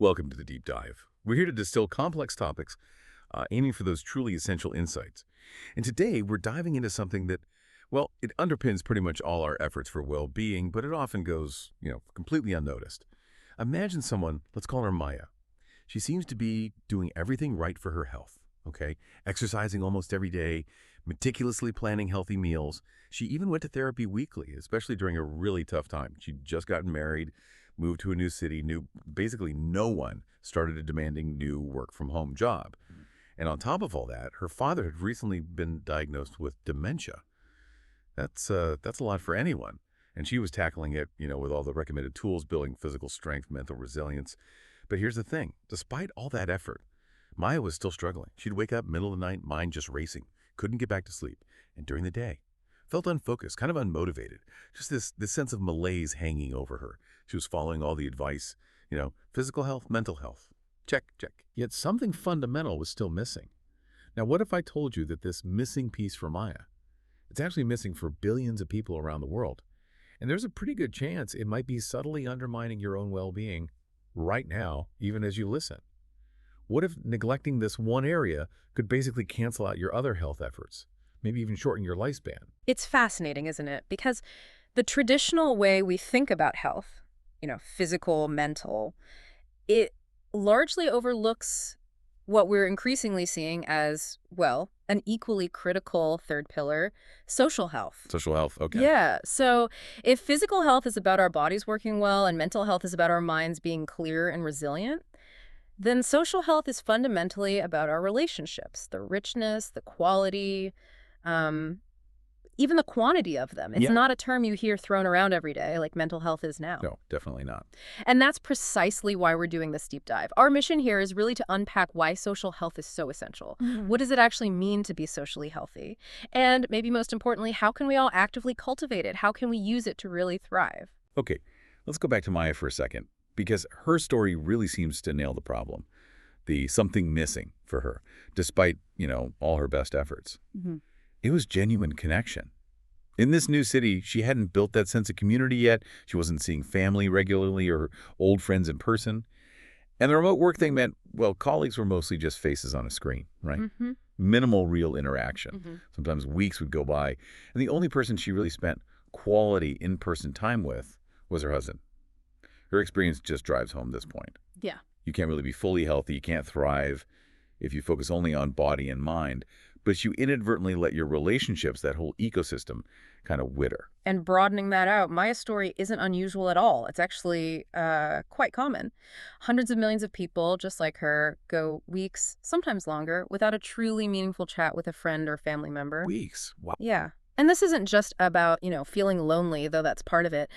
Welcome to the Deep Dive. We're here to distill complex topics, aiming for those truly essential insights. And today, we're diving into something that, well, it underpins pretty much all our efforts for well-being, but it often goes, completely unnoticed. Imagine someone, let's call her Maya. She seems to be doing everything right for her health, okay? Exercising almost every day, meticulously planning healthy meals. She even went to therapy weekly, especially during a really tough time. She'd just gotten married, moved to a new city, basically no one started a demanding new work-from-home job. And on top of all that, her father had recently been diagnosed with dementia. That's a lot for anyone. And she was tackling it, with all the recommended tools, building physical strength, mental resilience. But here's the thing. Despite all that effort, Maya was still struggling. She'd wake up middle of the night, mind just racing, couldn't get back to sleep. And during the day, felt unfocused, kind of unmotivated. Just this sense of malaise hanging over her. She was following all the advice, physical health, mental health. Check, check. Yet something fundamental was still missing. Now, what if I told you that this missing piece for Maya, it's actually missing for billions of people around the world? And there's a pretty good chance it might be subtly undermining your own well-being right now, even as you listen. What if neglecting this one area could basically cancel out your other health efforts, maybe even shorten your lifespan? It's fascinating, isn't it? Because the traditional way we think about health, physical, mental, it largely overlooks what we're increasingly seeing as, well, an equally critical third pillar, social health. Social health, okay. Yeah. So if physical health is about our bodies working well and mental health is about our minds being clear and resilient, then social health is fundamentally about our relationships, the richness, the quality, even the quantity of them. It's not a term you hear thrown around every day like mental health is now. No, definitely not. And that's precisely why we're doing this deep dive. Our mission here is really to unpack why social health is so essential. What does it actually mean to be socially healthy? And maybe most importantly, how can we all actively cultivate it? How can we use it to really thrive? Okay, let's go back to Maya for a second, because her story really seems to nail the problem. The something missing for her, despite, all her best efforts. It was genuine connection. In this new city, she hadn't built that sense of community yet. She wasn't seeing family regularly or old friends in person. And the remote work thing meant, well, colleagues were mostly just faces on a screen, right? Minimal real interaction. Sometimes weeks would go by. And the only person she really spent quality in-person time with was her husband. Her experience just drives home this point. Yeah. You can't really be fully healthy. You can't thrive if you focus only on body and mind. But you inadvertently let your relationships, that whole ecosystem, kind of wither. And broadening that out, Maya's story isn't unusual at all. It's actually quite common. Hundreds of millions of people, just like her, go weeks, sometimes longer, without a truly meaningful chat with a friend or family member. Weeks? Wow. Yeah. And this isn't just about, feeling lonely, though that's part of it.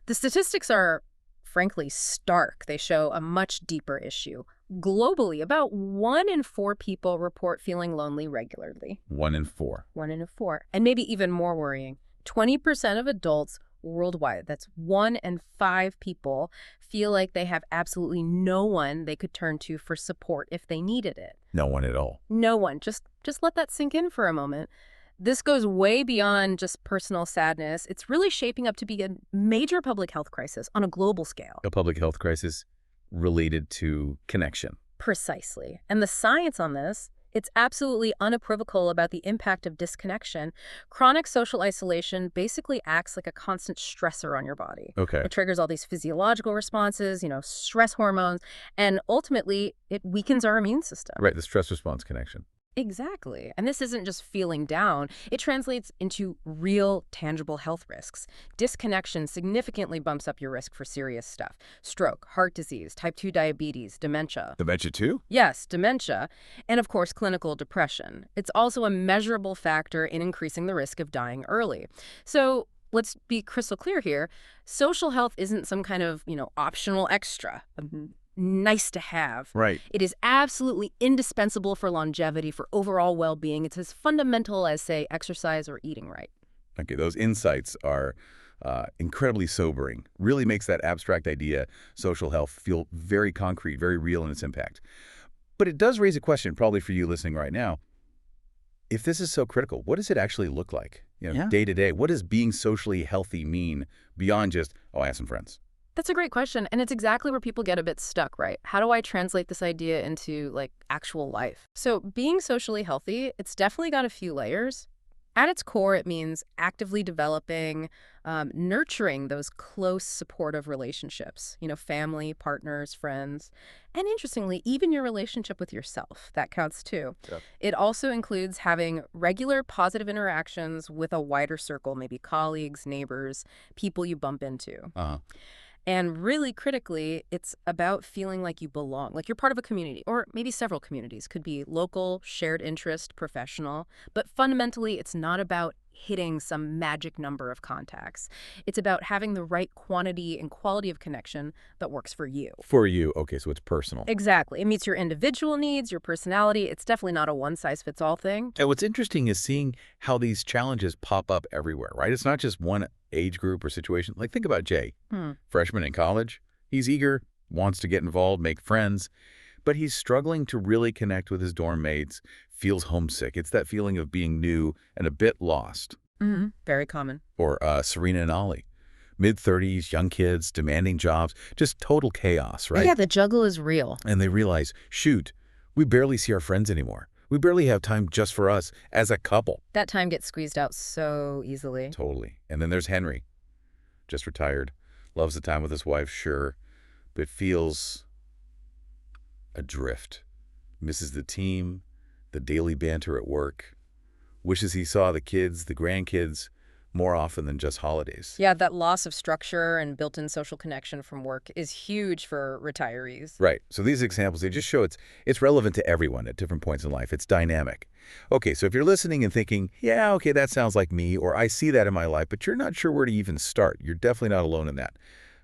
The statistics are, frankly, stark. They show a much deeper issue. Globally, about 1 in 4 people report feeling lonely regularly. 1 in 4. 1 in 4. And maybe even more worrying, 20% of adults worldwide, that's 1 in 5 people, feel like they have absolutely no one they could turn to for support if they needed it. No one at all. No one. Just let that sink in for a moment. This goes way beyond just personal sadness. It's really shaping up to be a major public health crisis on a global scale. A public health crisis related to connection. Precisely. And the science on this, it's absolutely unequivocal about the impact of disconnection. Chronic social isolation basically acts like a constant stressor on your body. Okay. It triggers all these physiological responses, stress hormones, and ultimately it weakens our immune system. Right, the stress response connection. Exactly. And this isn't just feeling down. It translates into real, tangible health risks. Disconnection significantly bumps up your risk for serious stuff. Stroke, heart disease, type 2 diabetes, dementia. Dementia too? Yes, dementia. And of course, clinical depression. It's also a measurable factor in increasing the risk of dying early. So let's be crystal clear here. Social health isn't some kind of, optional extra. Nice to have. Right. It is absolutely indispensable for longevity, for overall well-being. It's as fundamental as, say, exercise or eating right. Okay, those insights are incredibly sobering. Really makes that abstract idea, social health, feel very concrete, very real in its impact. But it does raise a question, probably for you listening right now. If this is so critical, what does it actually look like, day to day? What does being socially healthy mean beyond just, I have some friends? That's a great question, and it's exactly where people get a bit stuck, right? How do I translate this idea into, like, actual life? So being socially healthy, it's definitely got a few layers. At its core, it means actively developing, nurturing those close, supportive relationships, family, partners, friends, and interestingly, even your relationship with yourself. That counts too. Yep. It also includes having regular positive interactions with a wider circle, maybe colleagues, neighbors, people you bump into. Uh-huh. And really critically, it's about feeling like you belong, like you're part of a community, or maybe several communities. Could be local, shared interest, professional. But fundamentally, it's not about hitting some magic number of contacts. It's about having the right quantity and quality of connection that works for you. For you, okay, so it's personal. Exactly. It meets your individual needs, your personality. It's definitely not a one-size-fits-all thing. And what's interesting is seeing how these challenges pop up everywhere, right? It's not just one age group or situation. Like, think about Jay, freshman in college. He's eager, wants to get involved, make friends, but he's struggling to really connect with his dorm mates, feels homesick. It's that feeling of being new and a bit lost. Very common. Or Serena and Ollie, mid-30s, young kids, demanding jobs, just total chaos, right? Yeah, the juggle is real. And they realize, shoot, we barely see our friends anymore. We barely have time just for us as a couple. That time gets squeezed out so easily. Totally. And then there's Henry, just retired, loves the time with his wife, sure, but feels adrift, misses the team, the daily banter at work, wishes he saw the kids, the grandkids, more often than just holidays. Yeah, that loss of structure and built-in social connection from work is huge for retirees. Right. So these examples, they just show it's relevant to everyone at different points in life. It's dynamic. Okay, so if you're listening and thinking, yeah, okay, that sounds like me, or I see that in my life, but you're not sure where to even start, you're definitely not alone in that.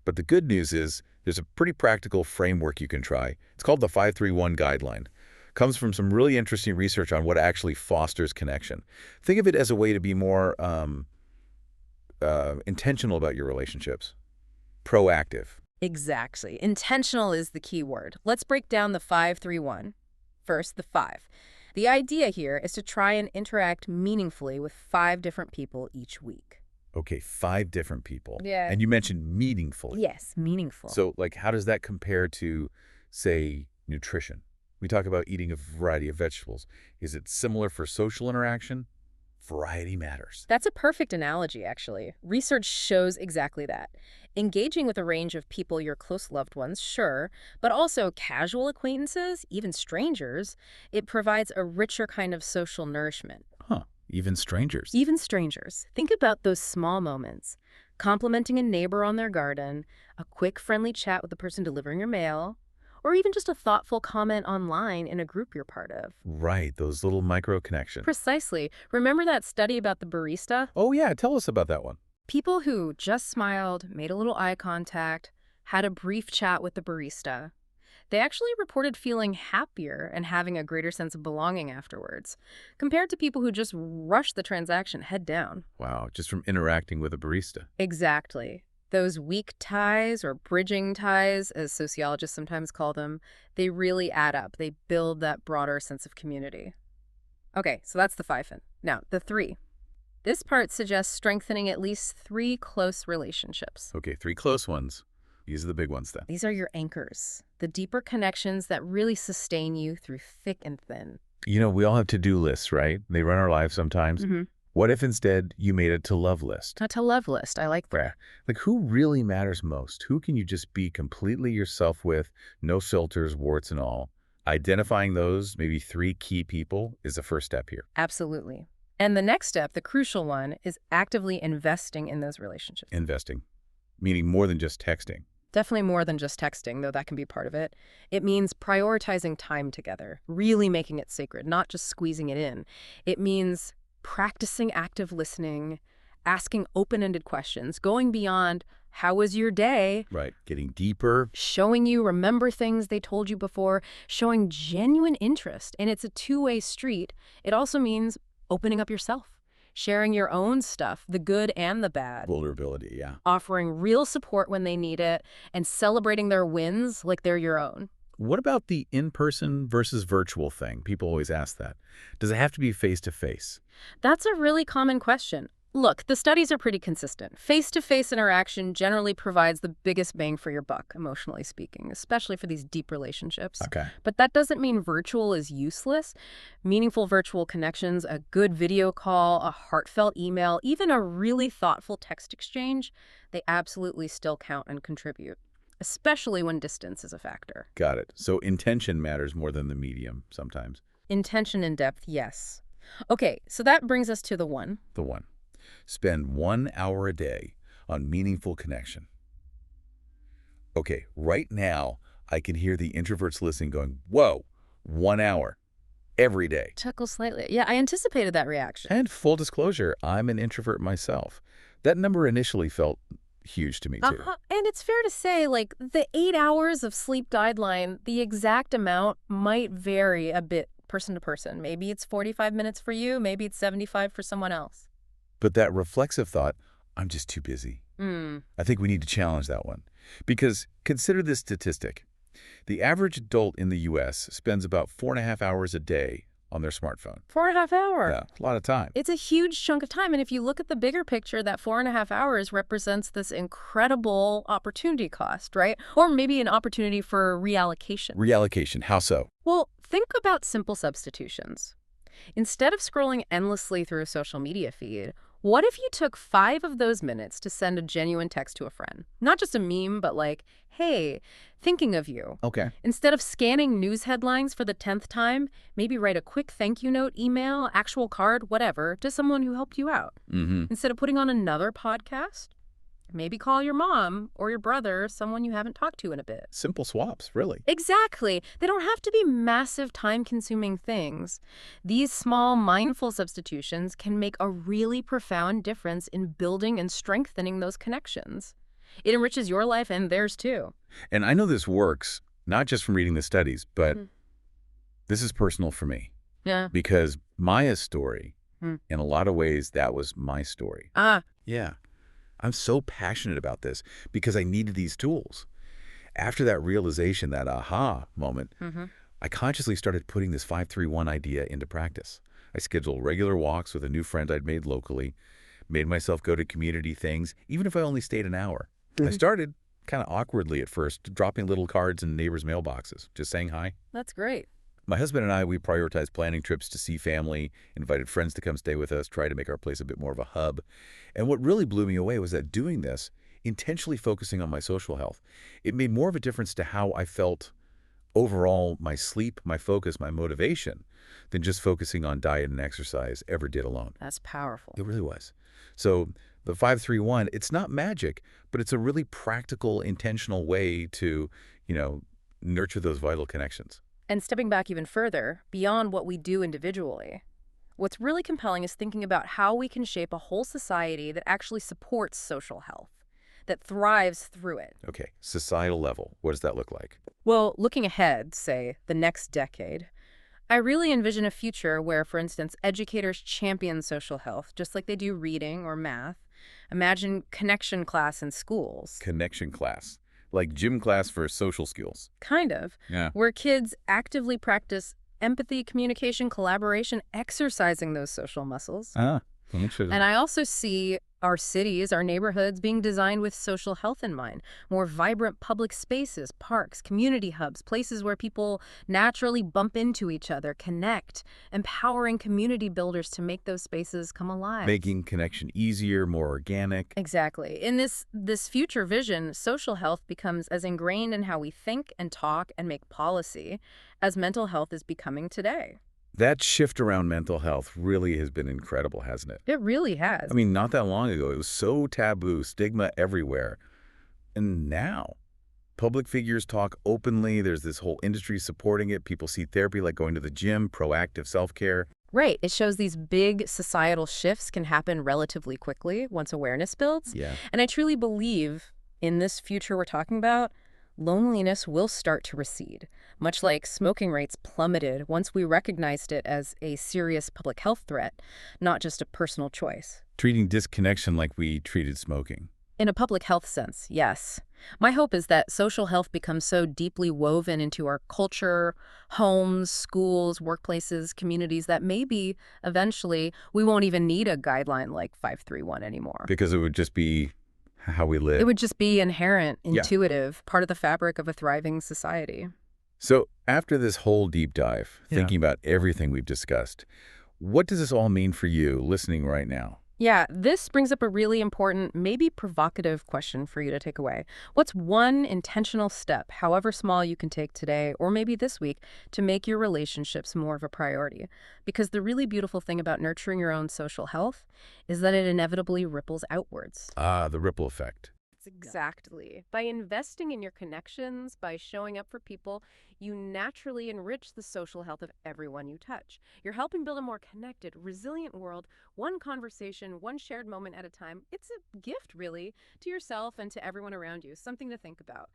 But the good news is there's a pretty practical framework you can try. It's called the 531 Guideline. Comes from some really interesting research on what actually fosters connection. Think of it as a way to be more intentional about your relationships. Proactive. Exactly. Intentional is the key word. Let's break down the 531. First, the 5. The idea here is to try and interact meaningfully with 5 different people each week. Okay, 5 different people. Yeah. And you mentioned meaningfully. Yes, meaningful. So, like, how does that compare to, say, nutrition? We talk about eating a variety of vegetables. Is it similar for social interaction? Variety matters. That's a perfect analogy, actually. Research shows exactly that. Engaging with a range of people, your close loved ones, sure, but also casual acquaintances, even strangers, it provides a richer kind of social nourishment. Huh, even strangers. Even strangers. Think about those small moments. Complimenting a neighbor on their garden, a quick friendly chat with the person delivering your mail, or even just a thoughtful comment online in a group you're part of. Right, those little micro connections. Precisely. Remember that study about the barista? Oh, yeah, tell us about that one. People who just smiled, made a little eye contact, had a brief chat with the barista, they actually reported feeling happier and having a greater sense of belonging afterwards, compared to people who just rushed the transaction head down. Wow, just from interacting with a barista. Exactly. Those weak ties, or bridging ties, as sociologists sometimes call them, they really add up. They build that broader sense of community. Okay, so that's the 5. Now, the 3. This part suggests strengthening at least 3 close relationships. Okay, 3 close ones. These are the big ones then. These are your anchors, the deeper connections that really sustain you through thick and thin. You know, we all have to-do lists, right? They run our lives sometimes. What if instead you made a to-love list? A to-love list. I like that. Yeah. Like, who really matters most? Who can you just be completely yourself with? No filters, warts and all. Identifying those, maybe 3 key people, is the first step here. Absolutely. And the next step, the crucial one, is actively investing in those relationships. Investing, meaning more than just texting. Definitely more than just texting, though that can be part of it. It means prioritizing time together, really making it sacred, not just squeezing it in. It means practicing active listening, asking open-ended questions, going beyond, how was your day? Right, getting deeper. Showing you remember things they told you before, showing genuine interest. And it's a two-way street. It also means opening up yourself, sharing your own stuff, the good and the bad. Vulnerability, yeah. Offering real support when they need it, and celebrating their wins like they're your own. What about the in-person versus virtual thing? People always ask that. Does it have to be face-to-face? That's a really common question. Look, the studies are pretty consistent. Face-to-face interaction generally provides the biggest bang for your buck, emotionally speaking, especially for these deep relationships. Okay. But that doesn't mean virtual is useless. Meaningful virtual connections, a good video call, a heartfelt email, even a really thoughtful text exchange, they absolutely still count and contribute, especially when distance is a factor. Got it. So intention matters more than the medium sometimes. Intention and depth, yes. Okay, so that brings us to the one. The one. Spend 1 hour a day on meaningful connection. Okay, right now, I can hear the introverts listening going, whoa, 1 hour every day. Chuckle slightly. Yeah, I anticipated that reaction. And full disclosure, I'm an introvert myself. That number initially felt huge to me, too. And it's fair to say, like, the 8 hours of sleep guideline, the exact amount might vary a bit person to person. Maybe it's 45 minutes for you, maybe it's 75 for someone else. But that reflexive thought, I'm just too busy. I think we need to challenge that one. Because consider this statistic. The average adult in the U.S. spends about 4.5 hours a day on their smartphone. 4.5 hours. Yeah, a lot of time. It's a huge chunk of time. And if you look at the bigger picture, that 4.5 hours represents this incredible opportunity cost, right? Or maybe an opportunity for reallocation. Reallocation, how so? Well, think about simple substitutions. Instead of scrolling endlessly through a social media feed, what if you took 5 of those minutes to send a genuine text to a friend? Not just a meme, but like, hey, thinking of you. Okay. Instead of scanning news headlines for the 10th time, maybe write a quick thank you note, email, actual card, whatever, to someone who helped you out. Instead of putting on another podcast, maybe call your mom or your brother, someone you haven't talked to in a bit. Simple swaps, really. Exactly. They don't have to be massive, time-consuming things. These small, mindful substitutions can make a really profound difference in building and strengthening those connections. It enriches your life and theirs, too. And I know this works, not just from reading the studies, but this is personal for me. Yeah. Because Maya's story, in a lot of ways, that was my story. Yeah. I'm so passionate about this because I needed these tools. After that realization, that aha moment, I consciously started putting this 5-3-1 idea into practice. I scheduled regular walks with a new friend I'd made locally, made myself go to community things, even if I only stayed an hour. I started kind of awkwardly at first, dropping little cards in neighbors' mailboxes, just saying hi. That's great. My husband and I, we prioritized planning trips to see family, invited friends to come stay with us, tried to make our place a bit more of a hub. And what really blew me away was that doing this, intentionally focusing on my social health, it made more of a difference to how I felt overall, my sleep, my focus, my motivation, than just focusing on diet and exercise ever did alone. That's powerful. It really was. So the 5-3-1, it's not magic, but it's a really practical, intentional way to, nurture those vital connections. And stepping back even further, beyond what we do individually, what's really compelling is thinking about how we can shape a whole society that actually supports social health, that thrives through it. Okay, societal level, what does that look like? Well, looking ahead, say, the next decade, I really envision a future where, for instance, educators champion social health, just like they do reading or math. Imagine connection class in schools. Connection class. Like gym class for social skills. Kind of. Yeah. Where kids actively practice empathy, communication, collaboration, exercising those social muscles. Interesting. And I also see our cities, our neighborhoods being designed with social health in mind. More vibrant public spaces, parks, community hubs, places where people naturally bump into each other, connect, empowering community builders to make those spaces come alive. Making connection easier, more organic. Exactly. In this future vision, social health becomes as ingrained in how we think and talk and make policy as mental health is becoming today. That shift around mental health really has been incredible, hasn't it? It really has. I mean, not that long ago, it was so taboo, stigma everywhere. And now, public figures talk openly. There's this whole industry supporting it. People see therapy like going to the gym, proactive self-care. Right. It shows these big societal shifts can happen relatively quickly once awareness builds. Yeah. And I truly believe in this future we're talking about, loneliness will start to recede, much like smoking rates plummeted once we recognized it as a serious public health threat, not just a personal choice. Treating disconnection like we treated smoking. In a public health sense, yes. My hope is that social health becomes so deeply woven into our culture, homes, schools, workplaces, communities that maybe eventually we won't even need a guideline like 531 anymore. Because it would just be how we It live. would just be inherent, Yeah. intuitive, part of the fabric of a thriving society. So after this whole deep dive, Yeah. thinking about everything we've discussed, what does this all mean for you listening right now? Yeah, this brings up a really important, maybe provocative question for you to take away. What's one intentional step, however small, you can take today or maybe this week to make your relationships more of a priority? Because the really beautiful thing about nurturing your own social health is that it inevitably ripples outwards. Ah, the ripple effect. Exactly. By investing in your connections, by showing up for people, you naturally enrich the social health of everyone you touch. You're helping build a more connected, resilient world, one conversation, one shared moment at a time. It's a gift, really, to yourself and to everyone around you, something to think about.